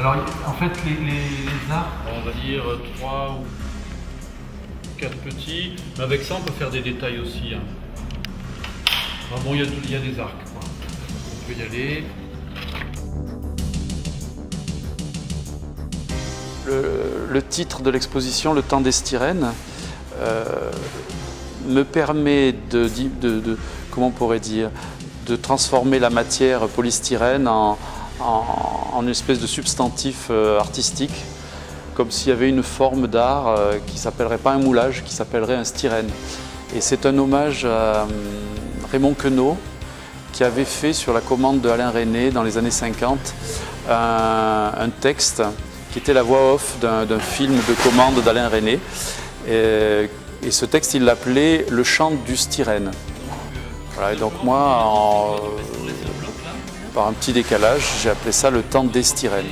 Alors, en fait, les arcs, On va dire 3 ou 4 petits. Mais avec ça, on peut faire des détails aussi. Hein. Enfin, bon, il y a des arcs, quoi. On peut y aller. Le titre de l'exposition, Le temps des styrènes, me permet comment on pourrait dire, de transformer la matière polystyrène en une espèce de substantif artistique, comme s'il y avait une forme d'art qui ne s'appellerait pas un moulage, qui s'appellerait un styrène. Et c'est un hommage à Raymond Queneau, qui avait fait sur la commande de Alain Resnais dans les années 50 un texte qui était la voix off d'un film de commande d'Alain Resnais. Et ce texte, il l'appelait « Le chant du styrène ». Voilà, et donc moi, par un petit décalage, j'ai appelé ça « Le temps des styrènes ».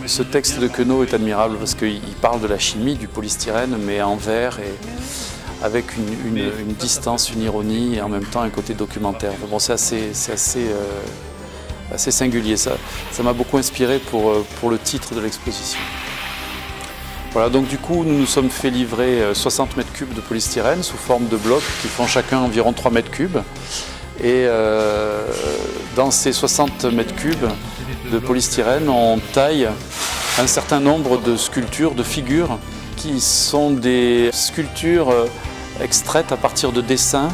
Ce texte de Queneau est admirable parce qu'il parle de la chimie du polystyrène, mais en vers et avec une distance, une ironie et en même temps un côté documentaire. Bon, c'est assez singulier. Ça m'a beaucoup inspiré pour le titre de l'exposition. Voilà, donc du coup, nous nous sommes fait livrer 60 mètres cubes de polystyrène sous forme de blocs qui font chacun environ 3 mètres cubes. Et dans ces 60 mètres cubes de polystyrène, on taille un certain nombre de sculptures, de figures, qui sont des sculptures extraites à partir de dessins.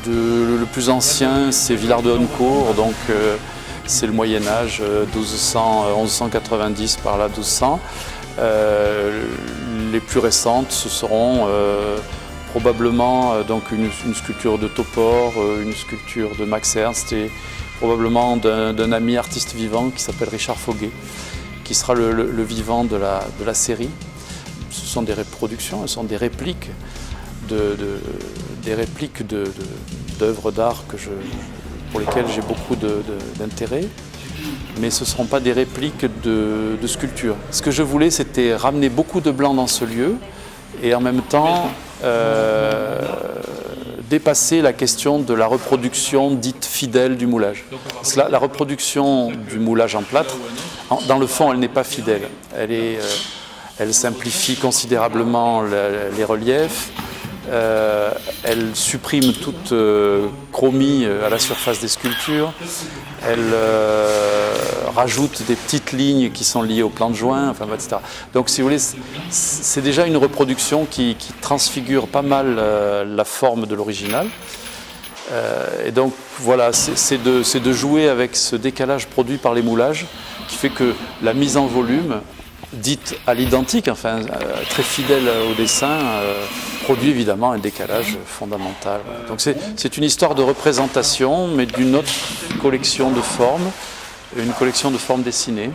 Le plus ancien, c'est Villard de Honnecourt, donc c'est le Moyen-Âge, 1190 par là, 1200. Les plus récentes, ce seront probablement donc une sculpture de Topor, une sculpture de Max Ernst et probablement d'un ami artiste vivant qui s'appelle Richard Foguet, qui sera le vivant de la série. Ce sont des reproductions, ce sont des répliques d'œuvres d'art pour lesquelles j'ai beaucoup d'intérêt, mais ce ne seront pas des répliques de sculptures. Ce que je voulais, c'était ramener beaucoup de blanc dans ce lieu et en même temps dépasser la question de la reproduction dite fidèle du moulage. Parce que la reproduction du moulage en plâtre, dans le fond, elle n'est pas fidèle. Elle simplifie considérablement les reliefs. Elle supprime toute chromie à la surface des sculptures. Elle rajoute des petites lignes qui sont liées au plan de joint, enfin, etc. Donc, si vous voulez, c'est déjà une reproduction qui transfigure pas mal la forme de l'original. Et donc, voilà, c'est de jouer avec ce décalage produit par les moulages qui fait que la mise en volume, dite à l'identique, enfin très fidèle au dessin, produit évidemment un décalage fondamental. Donc c'est une histoire de représentation, mais d'une autre collection de formes, une collection de formes dessinées,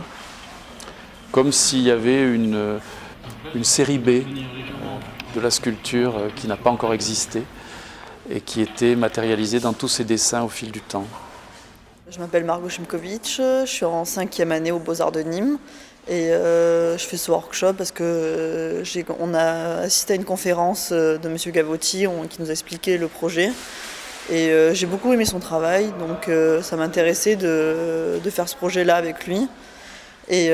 comme s'il y avait une série B de la sculpture qui n'a pas encore existé et qui était matérialisée dans tous ces dessins au fil du temps. Je m'appelle Margot Chimkovitch, je suis en 5e année aux Beaux-Arts de Nîmes. Et je fais ce workshop parce que on a assisté à une conférence de M. Gavotti qui nous a expliqué le projet. Et j'ai beaucoup aimé son travail, donc ça m'intéressait de faire ce projet-là avec lui. Et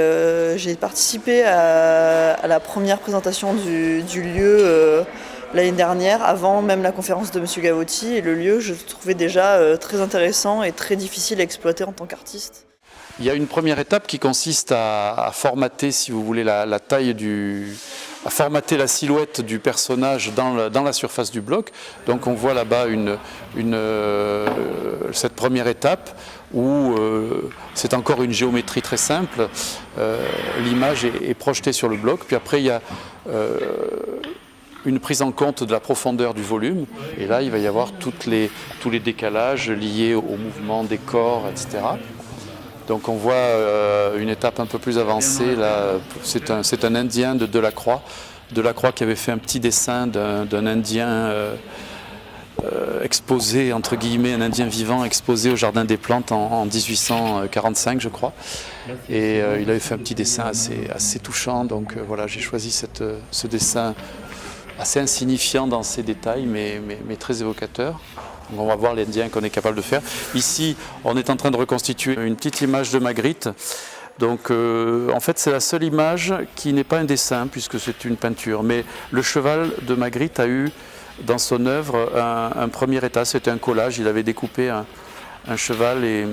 j'ai participé à la première présentation du lieu l'année dernière, avant même la conférence de M. Gavotti. Et le lieu, je le trouvais déjà très intéressant et très difficile à exploiter en tant qu'artiste. Il y a une première étape qui consiste à formater, si vous voulez, la taille à formater la silhouette du personnage dans la surface du bloc. Donc on voit là-bas cette première étape où c'est encore une géométrie très simple. L'image est projetée sur le bloc, puis après il y a une prise en compte de la profondeur du volume, et là il va y avoir tous les décalages liés au mouvement des corps, etc. Donc on voit une étape un peu plus avancée, là, c'est un Indien de Delacroix qui avait fait un petit dessin d'un Indien exposé, entre guillemets, un Indien vivant exposé au Jardin des Plantes en 1845, je crois. Et il avait fait un petit dessin assez touchant, donc voilà, j'ai choisi ce dessin assez insignifiant dans ses détails, mais très évocateur. On va voir l'Indien qu'on est capable de faire. Ici, on est en train de reconstituer une petite image de Magritte. Donc, en fait, c'est la seule image qui n'est pas un dessin, puisque c'est une peinture. Mais le cheval de Magritte a eu, dans son œuvre, un premier état. C'était un collage. Il avait découpé un cheval et,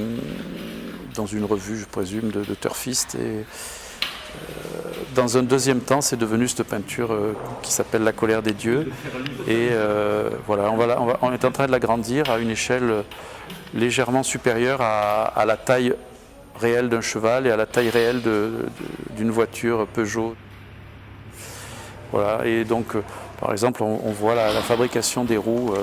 dans une revue, je présume, de turfistes. Et, dans un deuxième temps, c'est devenu cette peinture qui s'appelle La colère des dieux. Et voilà, on est en train de l'agrandir à une échelle légèrement supérieure à la taille réelle d'un cheval et à la taille réelle d'une voiture Peugeot. Voilà, et donc, par exemple, on voit la fabrication des roues.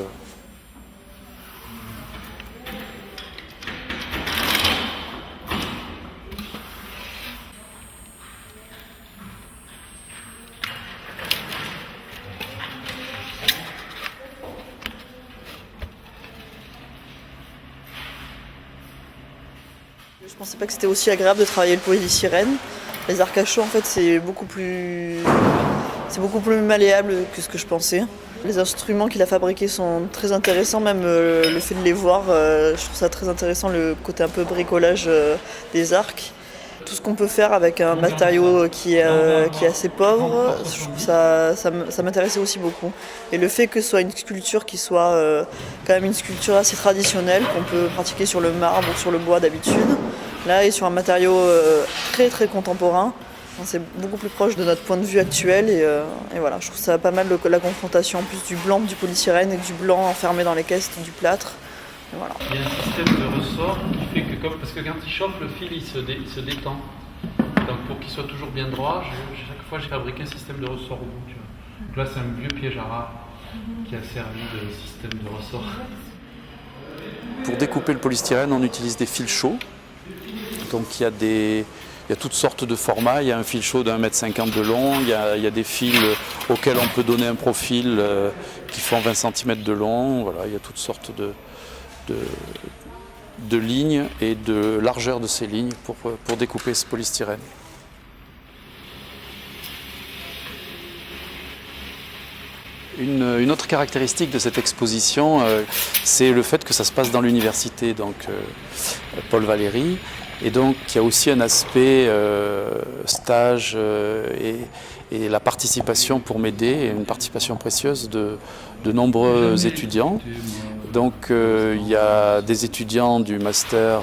Je pensais pas que c'était aussi agréable de travailler le polystyrène. Les arcs à chaud, en fait, c'est beaucoup plus malléable que ce que je pensais. Les instruments qu'il a fabriqués sont très intéressants, même le fait de les voir, je trouve ça très intéressant, le côté un peu bricolage des arcs. Tout ce qu'on peut faire avec un matériau qui est assez pauvre, je trouve ça m'intéressait aussi beaucoup. Et le fait que ce soit une sculpture qui soit quand même une sculpture assez traditionnelle, qu'on peut pratiquer sur le marbre ou sur le bois d'habitude, là et sur un matériau très très contemporain, c'est beaucoup plus proche de notre point de vue actuel et voilà, je trouve ça pas mal la confrontation en plus du blanc du polystyrène et du blanc enfermé dans les caisses du plâtre. Et voilà. Il y a un système de ressort qui fait que, parce que quand il chauffe, le fil il se détend. Donc pour qu'il soit toujours bien droit, chaque fois j'ai fabriqué un système de ressort au bout. Tu vois. Donc là c'est un vieux piège à rats qui a servi de système de ressort. Pour découper le polystyrène, on utilise des fils chauds. Donc il y a toutes sortes de formats. Il y a un fil chaud d'1,50 m de long. Il y a des fils auxquels on peut donner un profil qui font 20 cm de long. Voilà, il y a toutes sortes de lignes et de largeur de ces lignes pour découper ce polystyrène. Une autre caractéristique de cette exposition, c'est le fait que ça se passe dans l'université, donc Paul Valéry. Et donc il y a aussi un aspect stage et la participation pour m'aider, une participation précieuse de nombreux étudiants. Donc il y a des étudiants du master,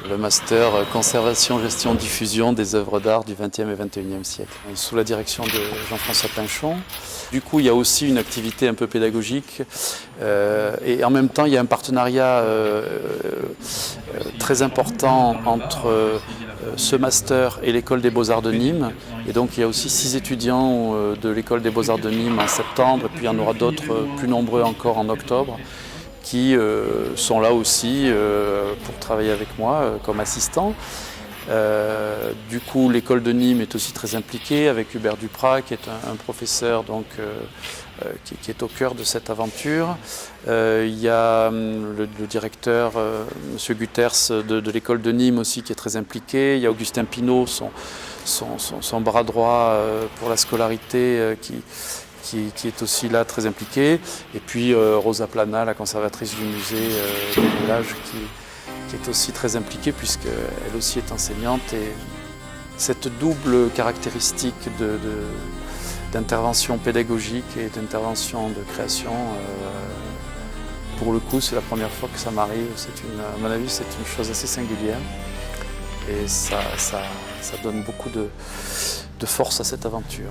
le master conservation, gestion, diffusion des œuvres d'art du XXe et XXIe siècle, sous la direction de Jean-François Pinchon. Du coup, il y a aussi une activité un peu pédagogique et en même temps, il y a un partenariat très important entre ce master et l'école des Beaux-Arts de Nîmes. Et donc, il y a aussi 6 étudiants de l'école des Beaux-Arts de Nîmes en septembre, et puis il y en aura d'autres plus nombreux encore en octobre, qui sont là aussi pour travailler avec moi comme assistant. Du coup, l'école de Nîmes est aussi très impliquée avec Hubert Duprat, qui est un professeur donc, qui est au cœur de cette aventure. Il y a le directeur, M. Gutters, de l'école de Nîmes aussi, qui est très impliqué. Il y a Augustin Pinault, son bras droit pour la scolarité, qui est aussi là très impliqué. Et puis Rosa Plana, la conservatrice du musée du village, qui est aussi très impliquée puisqu'elle aussi est enseignante. Et cette double caractéristique d'intervention pédagogique et d'intervention de création, pour le coup, c'est la première fois que ça m'arrive. À mon avis, c'est une chose assez singulière. Et ça donne beaucoup de force à cette aventure.